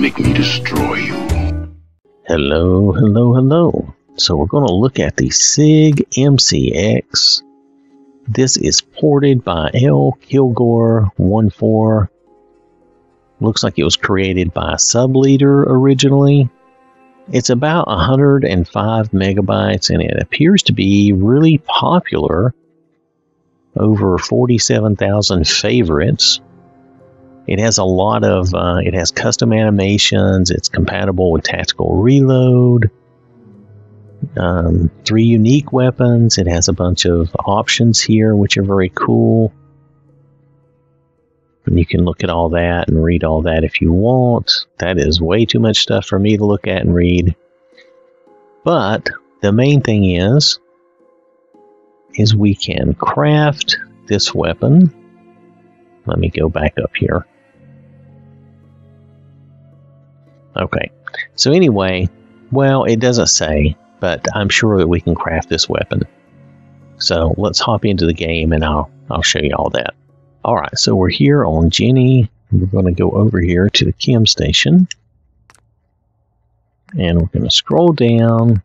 make me destroy you. Hello, hello, hello. So we're going to look at the Sig Mcx. This is ported by L. Kilgore14. Looks like it was created by Subleader originally. It's about 105 megabytes and it appears to be really popular. Over 47,000 favorites. It has a lot of, it has custom animations. It's compatible with tactical reload. 3 unique weapons. It has a bunch of options here, which are very cool. And you can look at all that and read all that if you want. That is way too much stuff for me to look at and read. But the main thing is we can craft this weapon. Let me go back up here. Okay, so anyway, well, it doesn't say, but I'm sure that we can craft this weapon. So let's hop into the game and I'll show you all that. All right, so we're here on Jenny. We're going to go over here to the chem station. And we're going to scroll down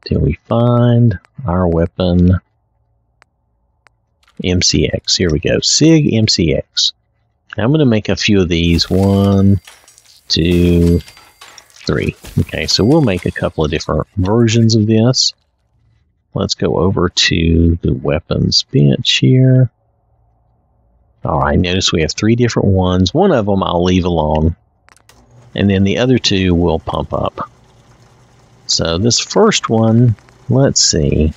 till we find our weapon, MCX. Here we go, Sig Mcx. Now I'm going to make a few of these. 1, 2, 3. Okay, so we'll make a couple of different versions of this. Let's go over to the weapons bench here. Alright, notice we have 3 different ones. One of them I'll leave alone. And then the other 2 will pump up. So this first one, let's see.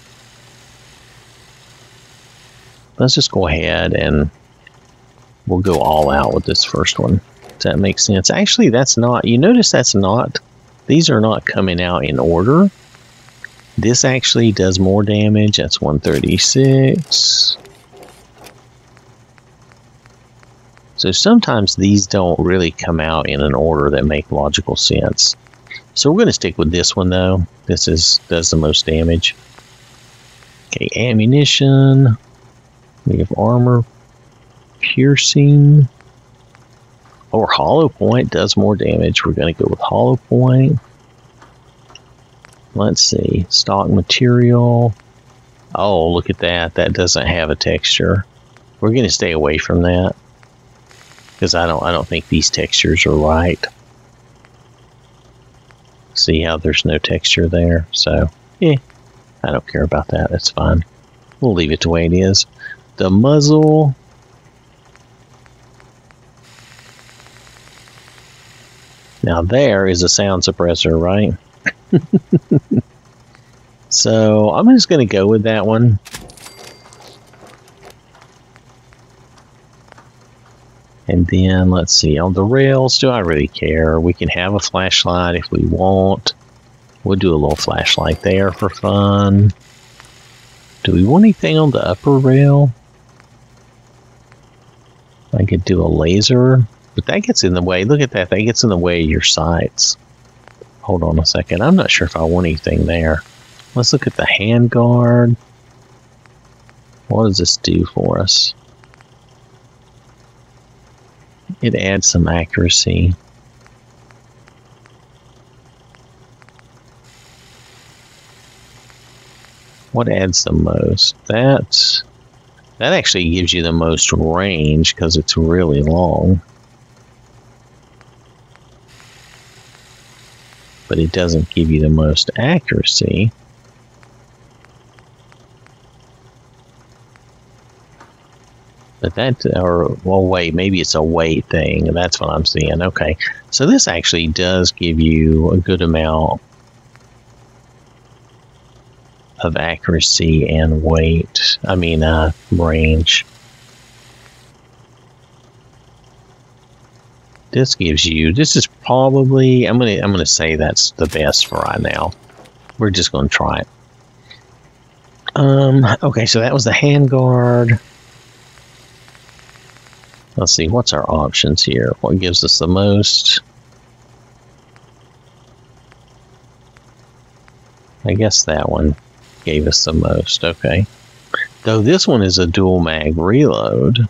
Let's just go ahead and we'll go all out with this first one. Does that make sense? Actually, that's not, you notice that's not, these are not coming out in order. This actually does more damage. That's 136. So sometimes these don't really come out in an order that make logical sense. So we're going to stick with this one though. This does the most damage. Okay, ammunition. We have armor piercing. Or hollow point does more damage. We're going to go with hollow point. Let's see. Stock material. Oh, look at that. That doesn't have a texture. We're going to stay away from that. Because I don't think these textures are right. See how there's no texture there? So, yeah. I don't care about that. That's fine. We'll leave it the way it is. The muzzle. Now there is a sound suppressor, right? So I'm just going to go with that one. And then let's see, on the rails, do I really care? We can have a flashlight if we want. We'll do a little flashlight there for fun. Do we want anything on the upper rail? I could do a laser, but that gets in the way. Look at that, that gets in the way of your sights. Hold on a second, I'm not sure if I want anything there. Let's look at the handguard. What does this do for us? It adds some accuracy. What adds the most? That actually gives you the most range because it's really long. But it doesn't give you the most accuracy. But that, or, well, wait, maybe it's a weight thing. That's what I'm seeing. Okay. So this actually does give you a good amount of accuracy and weight. I mean, range. This gives you, this is probably, I'm gonna say that's the best for right now. We're just gonna try it. Okay, so that was the handguard. Let's see, what's our options here? What gives us the most? I guess that one gave us the most, okay. Though this one is a dual mag reload.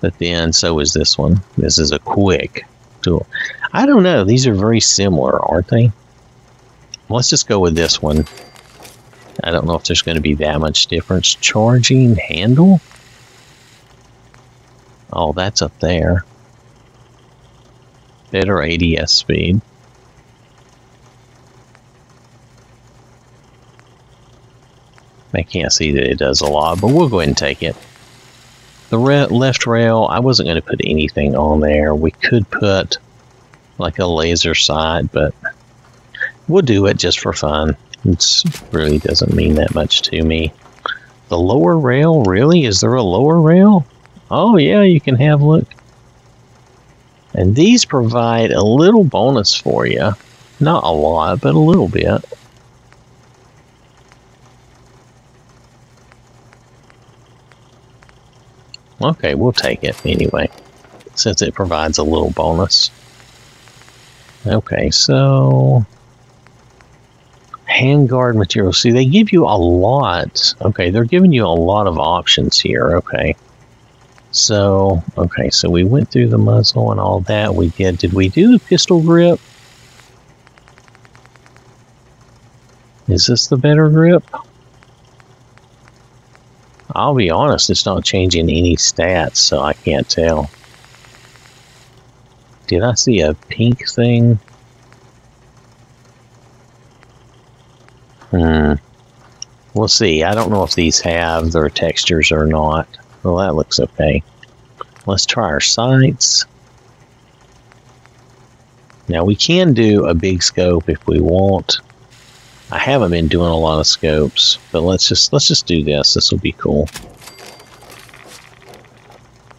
But then so is this one. This is a quick tool. I don't know. These are very similar, aren't they? Let's just go with this one. I don't know if there's going to be that much difference. Charging handle? Oh, that's up there. Better ADS speed. I can't see that it does a lot, but we'll go ahead and take it. The left rail, I wasn't going to put anything on there. We could put like a laser sight, but we'll do it just for fun. It really doesn't mean that much to me. The lower rail, really? Is there a lower rail? Oh yeah, you can have a look. And these provide a little bonus for you. Not a lot, but a little bit. Okay, we'll take it anyway, since it provides a little bonus. Okay, so Handguard Materials. See, they give you a lot. Okay, they're giving you a lot of options here. Okay. So, okay, so we went through the muzzle and all that. We did. Did we do the pistol grip? Is this the better grip? I'll be honest, it's not changing any stats, so I can't tell. Did I see a pink thing? We'll see. I don't know if these have their textures or not. Well, that looks okay. Let's try our sights. Now we can do a big scope if we want. I haven't been doing a lot of scopes, but let's just do this. This will be cool.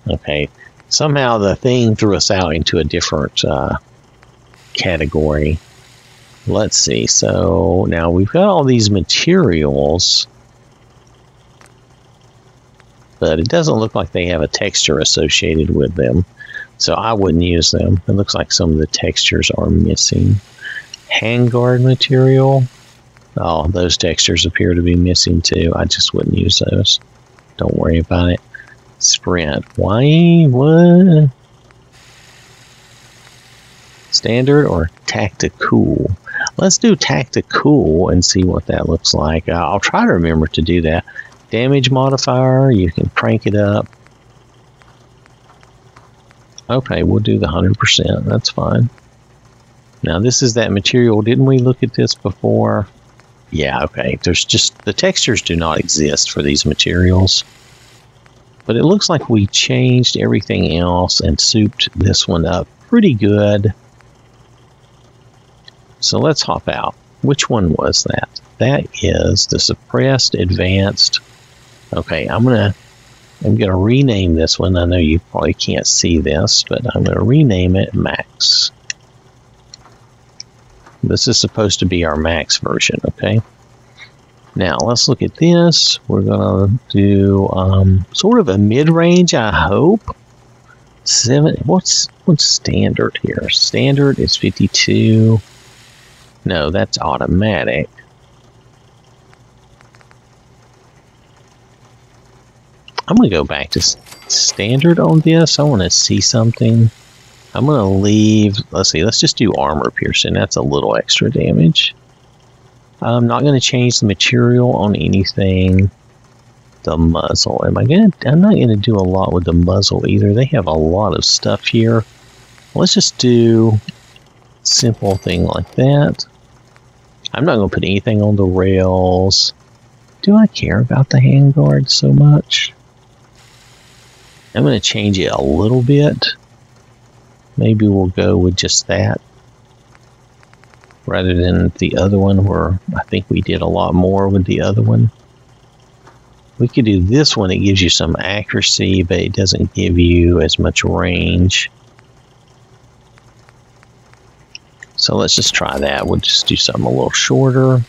Okay. Somehow the thing threw us out into a different category. Let's see. So now we've got all these materials, but it doesn't look like they have a texture associated with them, so I wouldn't use them. It looks like some of the textures are missing. Handguard material. Oh, those textures appear to be missing too. I just wouldn't use those. Don't worry about it. Sprint. Why? What? Standard or tactical? Let's do tactical and see what that looks like. I'll try to remember to do that. Damage modifier, you can crank it up. Okay, we'll do the 100%. That's fine. Now this is that material. Didn't we look at this before? Yeah, okay. There's just, the textures do not exist for these materials. But it looks like we changed everything else and souped this one up pretty good. So let's hop out. Which one was that? That is the suppressed advanced. Okay, I'm gonna rename this one. I know you probably can't see this, but I'm gonna rename it Max. This is supposed to be our Max version, okay? Now, let's look at this. We're going to do sort of a mid-range, I hope. What's standard here? Standard is 52. No, that's automatic. I'm going to go back to standard on this. I want to see something. I'm going to leave, let's see, let's just do armor piercing. That's a little extra damage. I'm not going to change the material on anything. The muzzle. I'm not going to do a lot with the muzzle either. They have a lot of stuff here. Let's just do a simple thing like that. I'm not going to put anything on the rails. Do I care about the handguard so much? I'm going to change it a little bit. Maybe we'll go with just that, rather than the other one where I think we did a lot more with the other one. We could do this one. It gives you some accuracy, but it doesn't give you as much range. So let's just try that. We'll just do something a little shorter.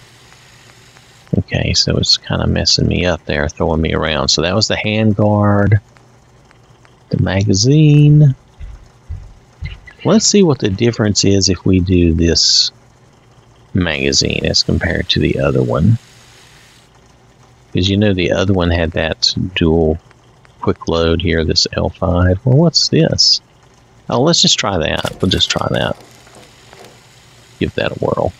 Okay, so it's kind of messing me up there, throwing me around. So that was the handguard. The magazine. Let's see what the difference is if we do this magazine as compared to the other one. Because you know the other one had that dual quick load here, this L5. Well, what's this? Oh, let's just try that. We'll just try that. Give that a whirl.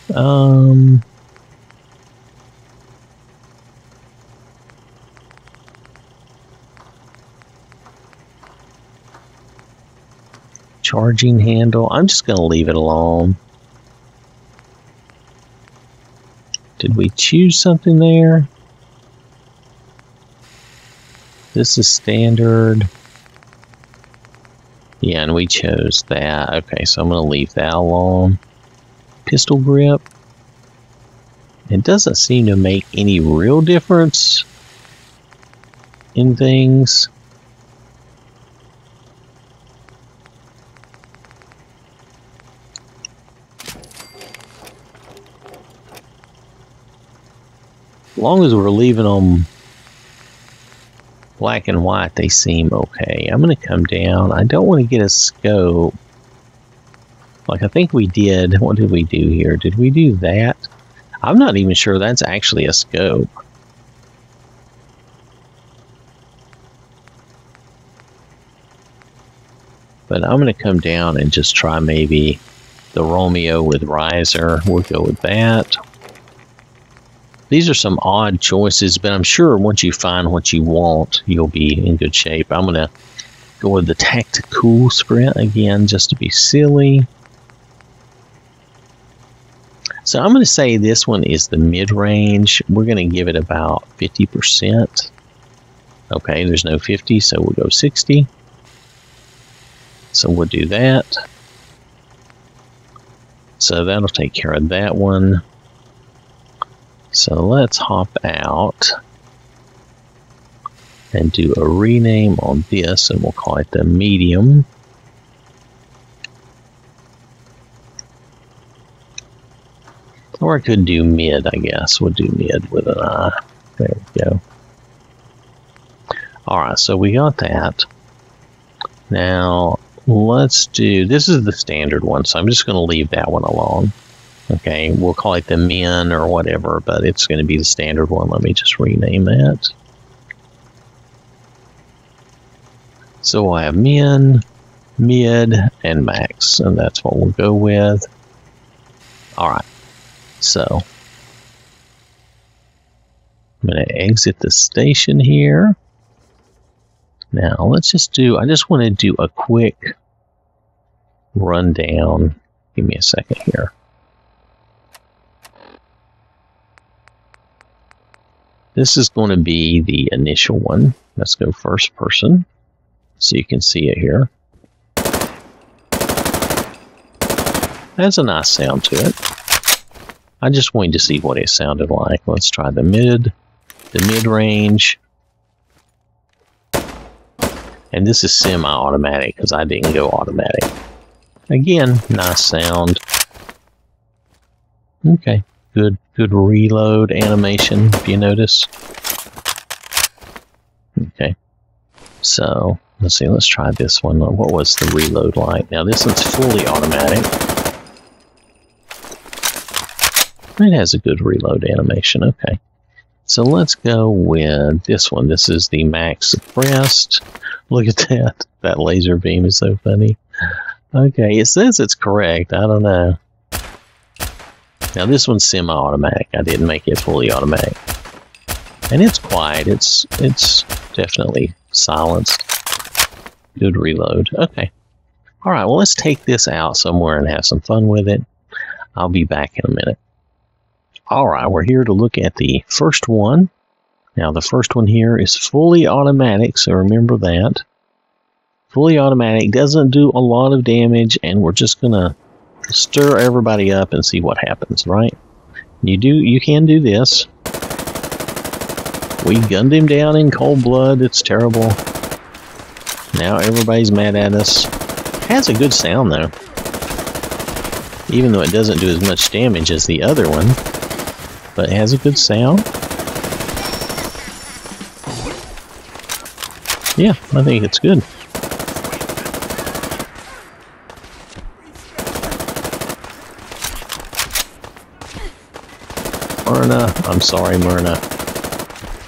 Charging handle. I'm just going to leave it alone. Did we choose something there? This is standard. Yeah, and we chose that. Okay, so I'm going to leave that alone. Pistol grip. It doesn't seem to make any real difference in things. As long as we're leaving them black and white, they seem okay. I'm going to come down. I don't want to get a scope. Like I think we did. What did we do here? Did we do that? I'm not even sure that's actually a scope. But I'm going to come down and just try maybe the Romeo with riser. We'll go with that. These are some odd choices, but I'm sure once you find what you want, you'll be in good shape. I'm going to go with the tactical sprint again, just to be silly. So I'm going to say this one is the mid-range. We're going to give it about 50%. Okay, there's no 50, so we'll go 60. So we'll do that. So that'll take care of that one. So let's hop out and do a rename on this, and we'll call it the medium. Or I could do mid, I guess. We'll do mid with an I. There we go. Alright, so we got that. Now, let's do... This is the standard one, so I'm just going to leave that one alone. Okay, we'll call it the min or whatever, but it's going to be the standard one. Let me just rename that. So I have min, mid, and max, and that's what we'll go with. Alright, so I'm going to exit the station here. Now, let's just do, I just want to do a quick rundown. Give me a second here. This is going to be the initial one. Let's go first person so you can see it here. Has a nice sound to it. I just wanted to see what it sounded like. Let's try the mid-range. And this is semi-automatic because I didn't go automatic. Again, nice sound. Okay. Good reload animation, if you notice. Okay, so let's see, let's try this one. What was the reload like? Now this one's fully automatic. It has a good reload animation. Okay, so let's go with this one. This is the max suppressed. Look at that. That laser beam is so funny. Okay, it says it's correct. I don't know. Now this one's semi-automatic. I didn't make it fully automatic. And it's quiet. It's definitely silenced. Good reload. Okay. Alright, well let's take this out somewhere and have some fun with it. I'll be back in a minute. Alright, we're here to look at the first one. Now the first one here is fully automatic, so remember that. Fully automatic, doesn't do a lot of damage, and we're just gonna stir everybody up and see what happens, right? You can do this. We gunned him down in cold blood. It's terrible. Now everybody's mad at us. Has a good sound though. Even though it doesn't do as much damage as the other one. But it has a good sound. Yeah, I think it's good. Myrna. I'm sorry, Myrna.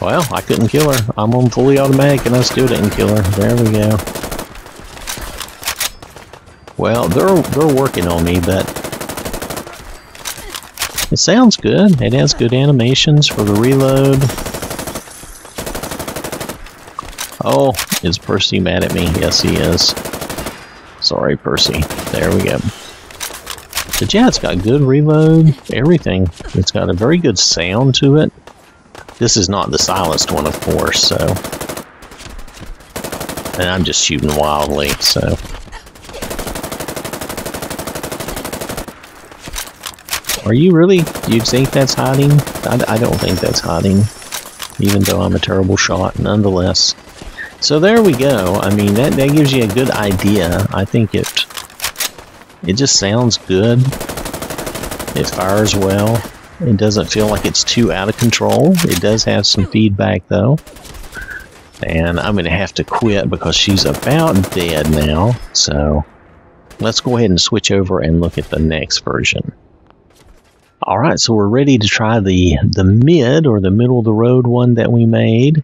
Well, I couldn't kill her. I'm on fully automatic and I still didn't kill her. There we go. Well, they're working on me, but it sounds good. It has good animations for the reload. Oh, is Percy mad at me? Yes, he is. Sorry, Percy. There we go. But yeah, it's got good reload, everything. It's got a very good sound to it. This is not the silenced one, of course, so... And I'm just shooting wildly, so... Are you really? Do you think that's hiding? I don't think that's hiding. Even though I'm a terrible shot, nonetheless. So there we go. I mean, that gives you a good idea. I think it just sounds good. It fires well. It doesn't feel like it's too out of control. It does have some feedback, though. And I'm going to have to quit because she's about dead now. So let's go ahead and switch over and look at the next version. Alright, so we're ready to try the mid, or the middle of the road one that we made.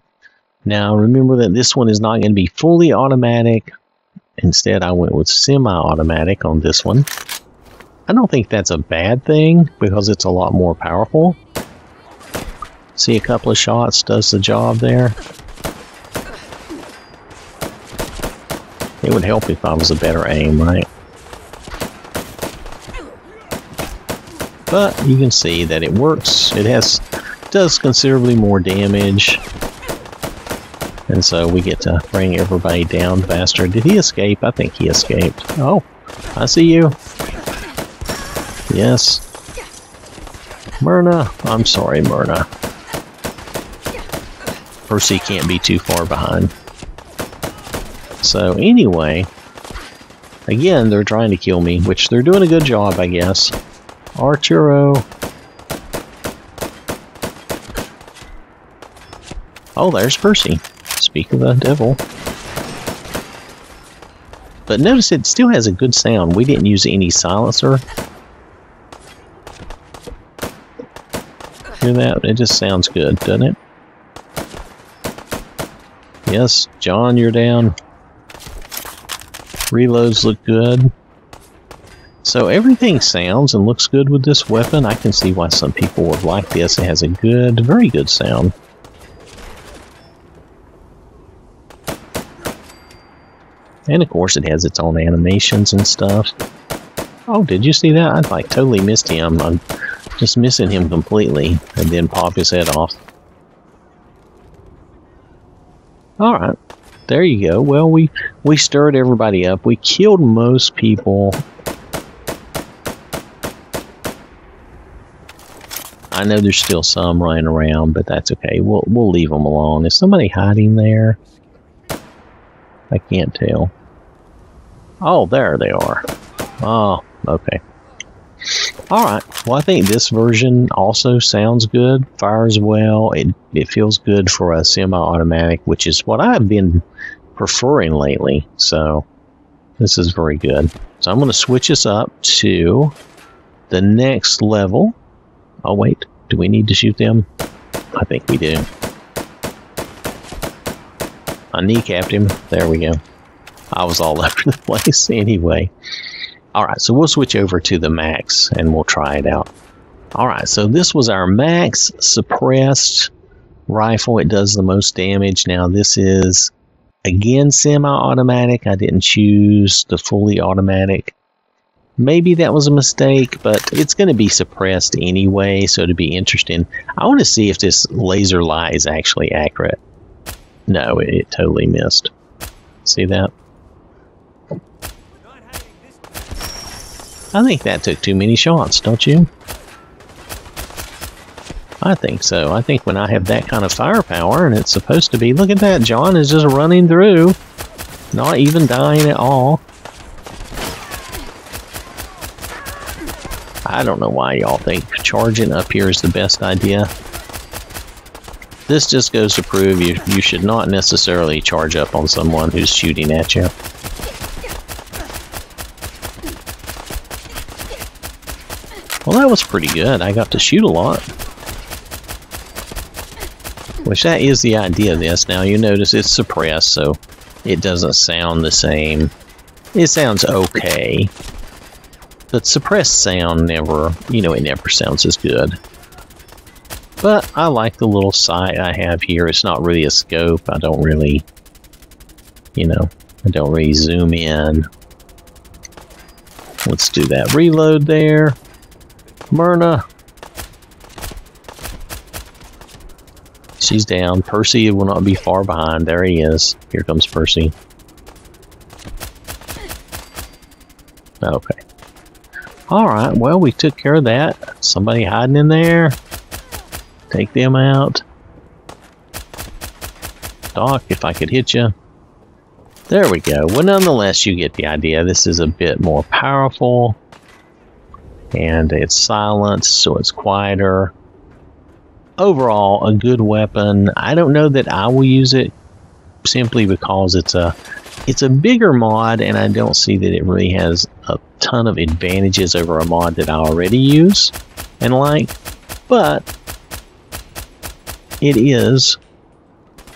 Now remember that this one is not going to be fully automatic. Instead, I went with semi-automatic on this one. I don't think that's a bad thing, because it's a lot more powerful. See, a couple of shots does the job there. It would help if I was a better aim, right? But you can see that it works. It does considerably more damage. And so we get to bring everybody down faster. Did he escape? I think he escaped. Oh, I see you. Yes. Myrna. I'm sorry, Myrna. Percy can't be too far behind. So anyway, again, they're trying to kill me, which they're doing a good job, I guess. Arturo. Oh, there's Percy. Speak of the devil. But notice it still has a good sound. We didn't use any silencer. Hear that? It just sounds good, doesn't it? Yes, John, you're down. Reloads look good. So everything sounds and looks good with this weapon. I can see why some people would like this. It has a good, very good sound. And of course it has its own animations and stuff. Oh, did you see that? I like totally missed him. I'm just missing him completely and then pop his head off. Alright, there you go. Well, we stirred everybody up. We killed most people. I know there's still some running around, but that's okay. We'll leave them alone. Is somebody hiding there? I can't tell. Oh, there they are. Oh, okay. Alright, well I think this version also sounds good, fires well, it feels good for a semi-automatic, which is what I've been preferring lately, so this is very good. So I'm going to switch this up to the next level. Oh wait, do we need to shoot them? I think we do. I kneecapped him, there we go. I was all over the place anyway. Alright, so we'll switch over to the max and we'll try it out. Alright, so this was our max suppressed rifle. It does the most damage. Now this is, again, semi-automatic. I didn't choose the fully automatic. Maybe that was a mistake, but it's going to be suppressed anyway, so it'll be interesting. I want to see if this laser light is actually accurate. No, it totally missed. See that? I think that took too many shots, don't you? I think so. I think when I have that kind of firepower, and it's supposed to be... Look at that, John is just running through. Not even dying at all. I don't know why y'all think charging up here is the best idea. This just goes to prove you should not necessarily charge up on someone who's shooting at you. Well, that was pretty good. I got to shoot a lot. Which that is the idea of this. Now you notice it's suppressed, so it doesn't sound the same. It sounds okay. But suppressed sound never, you know, it never sounds as good. But I like the little sight I have here. It's not really a scope. I don't really, you know, I don't really zoom in. Let's do that reload there. Myrna. She's down. Percy will not be far behind. There he is. Here comes Percy. Okay. Alright, well, we took care of that. Somebody hiding in there. Take them out. Doc, if I could hit you. There we go. Well, nonetheless, you get the idea. This is a bit more powerful. And it's silenced, so it's quieter. Overall, a good weapon. I don't know that I will use it simply because it's a bigger mod, and I don't see that it really has a ton of advantages over a mod that I already use and like. But it is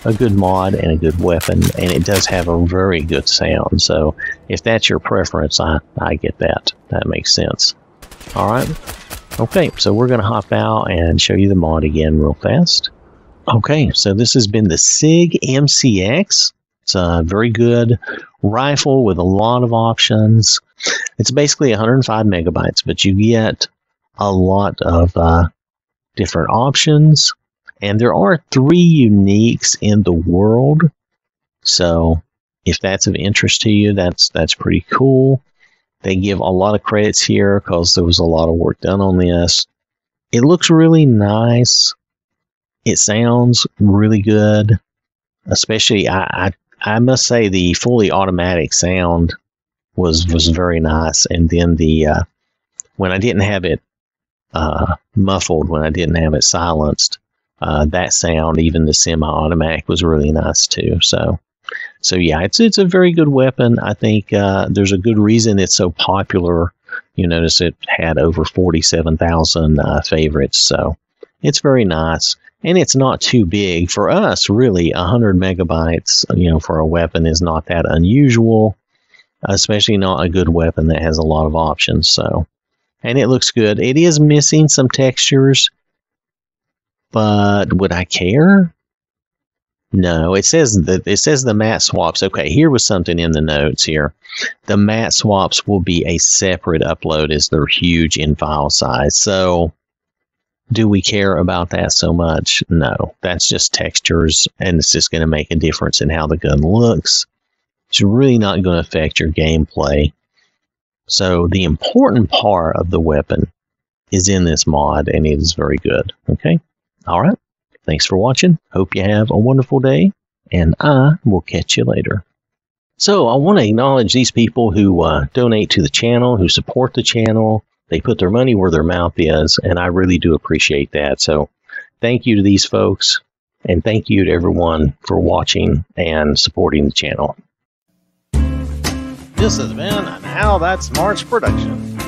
a good mod and a good weapon, and it does have a very good sound. So if that's your preference, I get that. That makes sense. All right. Okay, so we're going to hop out and show you the mod again real fast. Okay, so this has been the Sig Mcx. It's a very good rifle with a lot of options. It's basically 105 megabytes, but you get a lot of different options. And there are 3 uniques in the world. So if that's of interest to you, that's pretty cool. They give a lot of credits here because there was a lot of work done on this. It looks really nice. It sounds really good. Especially, I must say, the fully automatic sound was very nice. And then the when I didn't have it muffled, when I didn't have it silenced, that sound, even the semi-automatic, was really nice too. So yeah, it's a very good weapon. I think there's a good reason it's so popular. You notice it had over 47,000 favorites, so it's very nice. And it's not too big. For us, really, 100 megabytes, you know, for a weapon is not that unusual, especially not a good weapon that has a lot of options. So, and it looks good. It is missing some textures, but would I care? No, it says the matte swaps. Okay, here was something in the notes here. The matte swaps will be a separate upload as they're huge in file size. So, do we care about that so much? No, that's just textures, and it's just going to make a difference in how the gun looks. It's really not going to affect your gameplay. So, the important part of the weapon is in this mod, and it is very good. Okay, all right. Thanks for watching. Hope you have a wonderful day, and I will catch you later. So I want to acknowledge these people who donate to the channel, who support the channel. They put their money where their mouth is, and I really do appreciate that. So thank you to these folks, and thank you to everyone for watching and supporting the channel. This has been an OwwThatSmarts production.